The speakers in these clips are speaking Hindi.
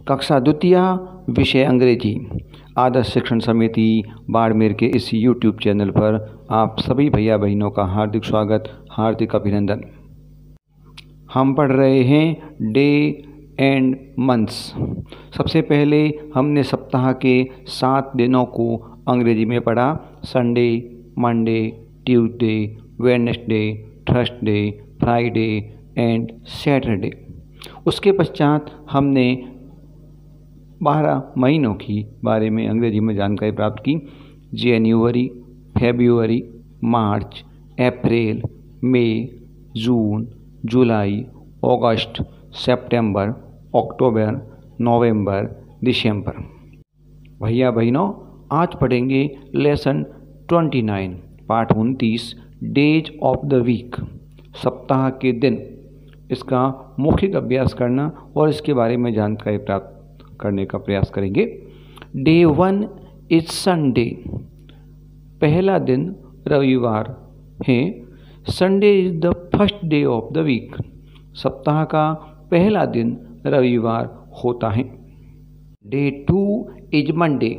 कक्षा द्वितीय, विषय अंग्रेजी। आदर्श शिक्षण समिति बाड़मेर के इस YouTube चैनल पर आप सभी भैया बहनों का हार्दिक स्वागत, हार्दिक अभिनंदन। हम पढ़ रहे हैं डे एंड मंथ्स। सबसे पहले हमने सप्ताह के 7 दिनों को अंग्रेजी में पढ़ा। Sunday, Monday, Tuesday, Wednesday, Thursday, Friday and Saturday. उसके पश्चात हमने 12 महीनों की बारे में अंग्रेजी में जानकारी प्राप्त की। जनवरी, फरवरी, मार्च, अप्रैल, मई, जून, जुलाई, अगस्त, सितंबर, अक्टूबर, नवंबर, दिसंबर। भैया बहनों, आज पढ़ेंगे लेसन 29, पाठ 29, डेज ऑफ द वीक, सप्ताह के दिन। इसका मौखिक अभ्यास करना और इसके बारे में जानकारी प्राप्त करने का प्रयास करेंगे। डे 1 इज संडे, पहला दिन रविवार है। Sunday is the first day of the week, सप्ताह का पहला दिन रविवार होता है। डे 2 इज मंडे,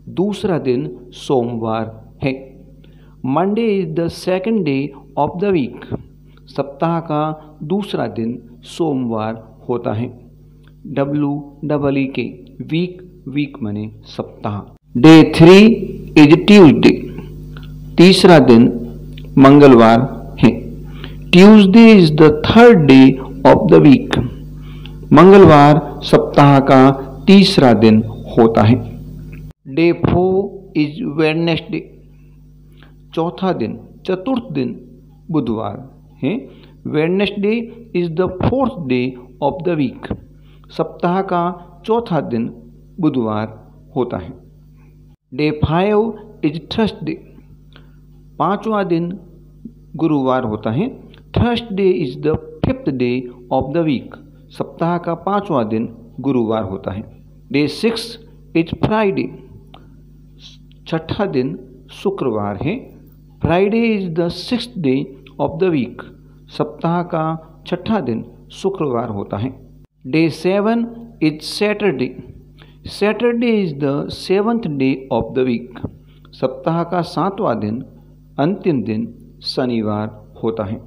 दूसरा दिन सोमवार है। Monday is the second day of the week, सप्ताह का दूसरा दिन सोमवार होता है। WEEK, वीक, वीक माने सप्ताह। डे 3 इज ट्यूसडे, तीसरा दिन मंगलवार है। Tuesday is the third day of the week, मंगलवार सप्ताह का तीसरा दिन होता है। डे 4 इज वेडनेसडे, चौथा दिन, चतुर्थ दिन बुधवार है। Wednesday is the fourth day of the week, सप्ताह का चौथा दिन बुधवार होता है। डे 5 इज थर्सडे, पांचवा दिन गुरुवार होता है। Thursday is the fifth day of the week, सप्ताह का पांचवा दिन गुरुवार होता है। डे 6 इज फ्राइडे, छठा दिन शुक्रवार है। Friday is the sixth day of the week, सप्ताह का छठा दिन शुक्रवार होता है। Day 7 is Saturday, Saturday is the seventh day of the week, सप्ताह का सातवां दिन, अंतिम दिन शनिवार होता है।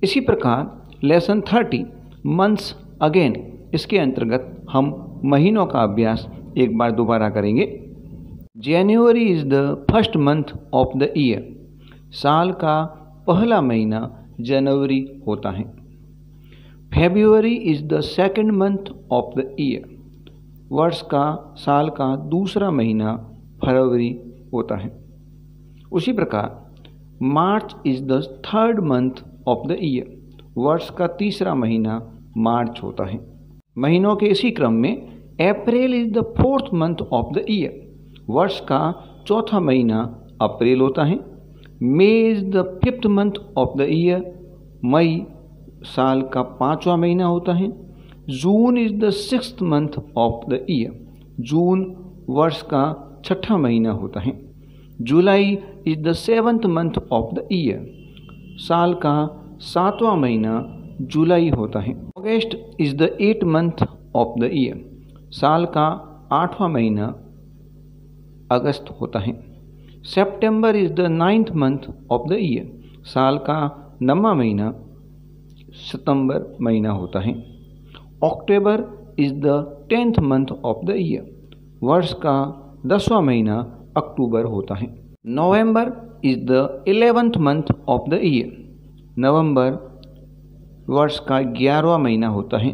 इसी प्रकार लेसन 30 मंथ्स अगेन, इसके अंतर्गत हम महीनों का अभ्यास एक बार दोबारा करेंगे। January is the first month of the year, साल का पहला महीना जनवरी होता है। February is the second month of the year, वर्ष का, साल का दूसरा महीना फरवरी होता है। उसी प्रकार March is the third month of the year, वर्ष का तीसरा महीना मार्च होता है। महीनों के इसी क्रम में April is the fourth month of the year, वर्ष का चौथा महीना अप्रैल होता है। May is the fifth month of the year, मई साल का पांचवा महीना होता है। June is the sixth month of the year, June वर्ष का छठा महीना होता है। July is the seventh month of the year, साल का सातवां महीना जुलाई होता है। August is the eight month of the year, साल का आठवां महीना अगस्त होता है। September is the ninth month of the year, साल का 9वां महीना सितंबर महीना होता है। October is the 10th month of the year, वर्ष का 10वां महीना अक्टूबर होता है। November is the 11th month of the year, नवंबर वर्ष का 11वां महीना होता है।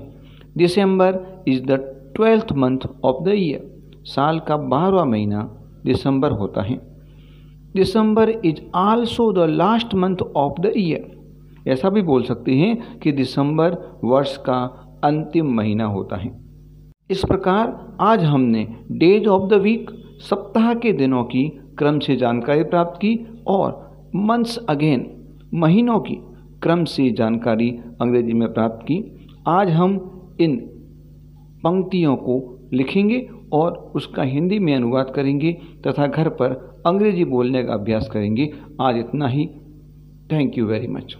December is the 12th month of the year, साल का 12वां महीना दिसंबर होता है। December is also the last month of the year, ऐसा भी बोल सकते हैं कि दिसंबर वर्ष का अंतिम महीना होता है। इस प्रकार आज हमने डेज ऑफ द वीक, सप्ताह के दिनों की क्रम से जानकारी प्राप्त की और मंथ्स अगेन, महीनों की क्रम से जानकारी अंग्रेजी में प्राप्त की। आज हम इन पंक्तियों को लिखेंगे और उसका हिंदी में अनुवाद करेंगे तथा घर पर अंग्रेजी बोलने का अभ्यास करेंगे। आज इतना ही। Thank you very much.